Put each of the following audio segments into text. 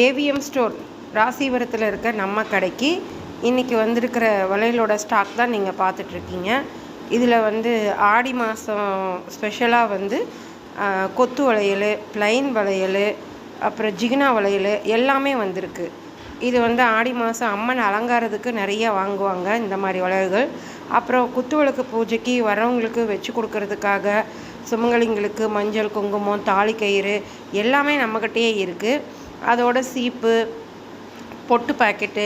AVM store ராசிபுரத்தில் இருக்க நம்ம கடைக்கு இன்றைக்கி வந்திருக்கிற வளையலோட ஸ்டாக் தான் நீங்கள் பார்த்துட்ருக்கீங்க. இதில் ஆடி மாதம் ஸ்பெஷலாக கொத்து வளையல், ப்ளைன் வளையல், அப்புறம் ஜிகினா வளையல் எல்லாமே வந்திருக்கு. இது ஆடி மாதம் அம்மன் அலங்காரத்துக்கு நிறைய வாங்குவாங்க இந்த மாதிரி வளையல்கள். அப்புறம் குத்துவிளக்கு பூஜைக்கு வரவங்களுக்கு வச்சு கொடுக்கறதுக்காக சுமங்கலிங்களுக்கு மஞ்சள், குங்குமம், தாலி கயிறு எல்லாமே நம்மக்கிட்டேயே இருக்குது. அதோட சீப்பு, பொட்டு பாக்கெட்டு,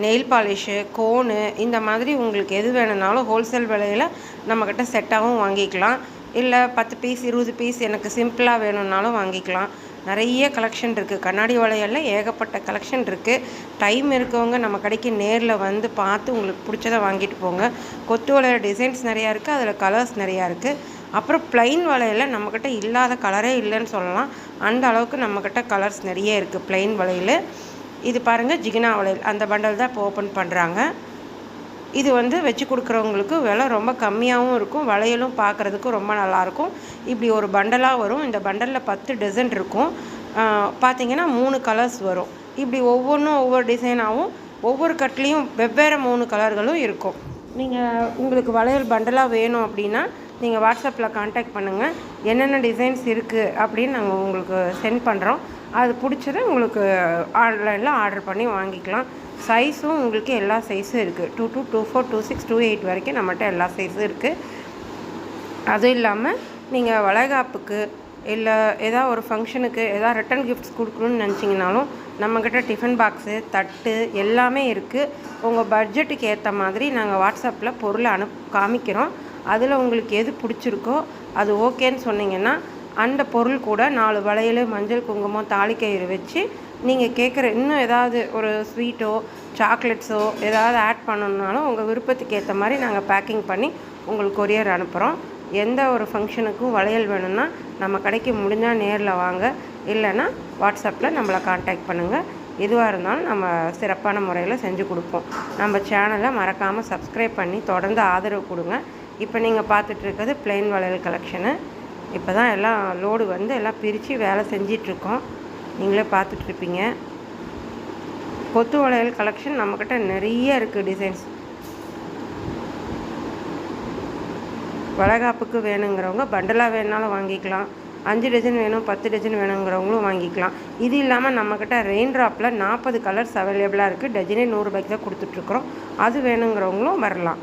நெயில் பாலிஷு, கோனு இந்த மாதிரி உங்களுக்கு எது வேணும்னாலும் ஹோல்சேல் விலையில் நம்மக்கிட்ட செட்டாகவும் வாங்கிக்கலாம். இல்லை 10 பீஸ் 20 பீஸ் எனக்கு சிம்பிளாக வேணும்னாலும் வாங்கிக்கலாம். நிறைய கலெக்ஷன் இருக்குது. கண்ணாடி வளையலில் ஏகப்பட்ட கலெக்ஷன் இருக்குது. டைம் இருக்கவங்க நம்ம கடைக்கு நேரில் பார்த்து உங்களுக்கு பிடிச்சதை வாங்கிட்டு போங்க. கொத்து வளையல் டிசைன்ஸ் நிறையா இருக்குது, அதில் கலர்ஸ் நிறையா இருக்குது. அப்புறம் ப்ளைன் வளையலில் நம்மக்கிட்ட இல்லாத கலரே இல்லைன்னு சொல்லலாம். அந்த அளவுக்கு நம்மக்கிட்ட கலர்ஸ் நிறைய இருக்குது ப்ளைன் வளையல். இது பாருங்கள், ஜிகினா வளையல் அந்த பண்டல் தான் இப்போ ஓப்பன் பண்ணுறாங்க. இது வச்சு கொடுக்குறவங்களுக்கு விலை ரொம்ப கம்மியாகவும் இருக்கும், வளையலும் பார்க்குறதுக்கு ரொம்ப நல்லாயிருக்கும். இப்படி ஒரு பண்டலாக வரும். இந்த பண்டலில் 10 டசன் இருக்கும். பார்த்திங்கன்னா 3 கலர்ஸ் வரும். இப்படி ஒவ்வொன்றும் ஒவ்வொரு டிசைனாகவும் ஒவ்வொரு கட்லேயும் வெவ்வேறு 3 கலர்களும் இருக்கும். உங்களுக்கு வளையல் பண்டலாக வேணும் அப்படின்னா நீங்கள் வாட்ஸ்அப்பில் கான்டாக்ட் பண்ணுங்கள். என்னென்ன டிசைன்ஸ் இருக்குது அப்படின்னு நாங்கள் உங்களுக்கு சென்ட் பண்ணுறோம். அது பிடிச்சதை உங்களுக்கு ஆன்லைனில் ஆர்டர் பண்ணி வாங்கிக்கலாம். சைஸும் உங்களுக்கு எல்லா சைஸும் இருக்குது. 22, 24, 26, 28 வரைக்கும் நம்மகிட்ட எல்லா சைஸும் இருக்குது. அதுவும் இல்லாமல் நீங்கள் வளைகாப்புக்கு இல்லை ஏதாவது ஒரு ஃபங்க்ஷனுக்கு ஏதாவது ரிட்டன் கிஃப்ட்ஸ் கொடுக்கணுன்னு நினச்சிங்கனாலும் நம்மக்கிட்ட டிஃபன் பாக்ஸு, தட்டு எல்லாமே இருக்குது. உங்கள் பட்ஜெட்டுக்கு ஏற்ற மாதிரி நாங்கள் வாட்ஸ்அப்பில் பொருளை காமிக்கிறோம். அதில் உங்களுக்கு எது பிடிச்சிருக்கோ அது ஓகேன்னு சொன்னீங்கன்னா அந்த பொருள் கூட 4 வளையல், மஞ்சள், குங்குமம், தாலி கயிறு வச்சு நீங்கள் கேட்குற இன்னும் ஏதாவது ஒரு ஸ்வீட்டோ சாக்லேட்ஸோ ஏதாவது ஆட் பண்ணணுன்னாலும் உங்கள் விருப்பத்துக்கு ஏற்ற மாதிரி நாங்கள் பேக்கிங் பண்ணி உங்களுக்கு கொரியர் அனுப்புகிறோம். எந்த ஒரு ஃபங்க்ஷனுக்கும் வளையல் வேணும்னா நம்ம கடைக்கு முடிஞ்சால் நேரில் வாங்க, இல்லைன்னா வாட்ஸ்அப்பில் நம்மளை கான்டாக்ட் பண்ணுங்கள். எதுவாக இருந்தாலும் நம்ம சிறப்பான முறையில் செஞ்சு கொடுப்போம். நம்ம சேனலை மறக்காமல் சப்ஸ்கிரைப் பண்ணி தொடர்ந்து ஆதரவு கொடுங்க. இப்போ நீங்கள் பார்த்துட்ருக்கிறது ப்ளைன் வளையல் கலெக்ஷனு. இப்போ தான் எல்லாம் லோடு எல்லாம் பிரித்து வேலை செஞ்சிட்ருக்கோம். நீங்களே பார்த்துட்ருப்பீங்க. கொத்து வளையல் கலெக்ஷன் நம்மக்கிட்ட நிறைய இருக்குது டிசைன்ஸ். வளைகாப்புக்கு வேணுங்கிறவங்க பண்டலாக வேணுனாலும் வாங்கிக்கலாம். 5 டஜன் வேணும், 10 டஜன் வேணுங்கிறவங்களும் வாங்கிக்கலாம். இது இல்லாமல் நம்மக்கிட்ட ரெயின் ட்ராப்பில் 40 கலர்ஸ் அவைலபிளாக இருக்குது. டஜனே 100 ரூபாய்க்கு தான் கொடுத்துட்ருக்குறோம். அது வேணுங்கிறவங்களும் வரலாம்.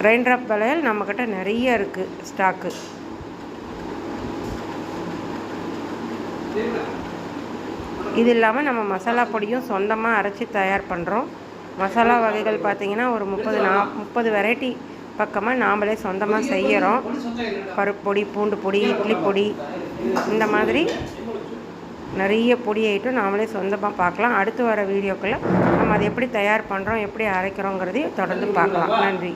ரெயின் ட்ராப் வளையல் நம்மக்கிட்ட நிறைய இருக்குது ஸ்டாக்கு. இது இல்லாமல் நம்ம மசாலா பொடியும் சொந்தமாக அரைச்சி தயார் பண்ணுறோம். மசாலா வகைகள் பார்த்திங்கன்னா ஒரு 30 வெரைட்டி பக்கமாக நாம்ளே சொந்தமாக செய்கிறோம். பருப்பு பொடி, பூண்டு பொடி, இட்லி பொடி, இந்த மாதிரி நிறைய பொடி ஐட்டம் நாமளே சொந்தமாக பார்க்கலாம். அடுத்து வர வீடியோக்களில் நம்ம அதை எப்படி தயார் பண்ணுறோம், எப்படி அரைக்கிறோங்கிறதையும் தொடர்ந்து பார்க்கலாம். நன்றி.